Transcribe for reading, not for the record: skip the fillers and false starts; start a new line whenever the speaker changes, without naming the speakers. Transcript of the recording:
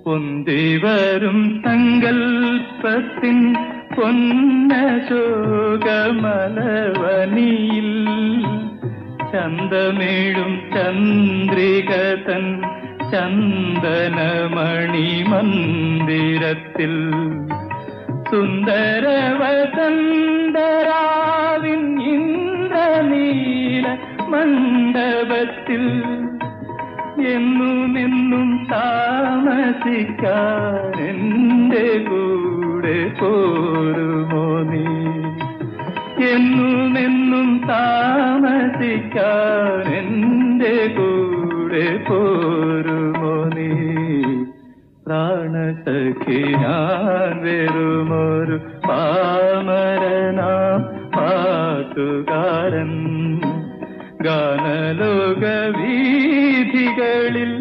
പൊന്തിവരും സങ്കൽപ്പത്തിൻ പൊന്നശോകമലവനിയിൽ ചന്തമേഴും ചന്ദ്രികതൻ ചന്ദനമണി മന്ദിരത്തിൽ സുന്ദരവസന്തരാവിൻ ഇന്ദ്രനീല മണ്ഡപത്തിൽ എന്നുമെന്നും താമസിക്കാൻ എന്റെ കൂടെ പോരുമോ നീ? എന്നുമെന്നും താമസിക്കാൻ എന്റെ കൂടെ പോരുമോ നീ? പ്രാണസഖി ഞാൻ വെറുമൊരു പാമരനാം പാട്ടുകാരൻ. ഗാനലോക വീഥികളിൽ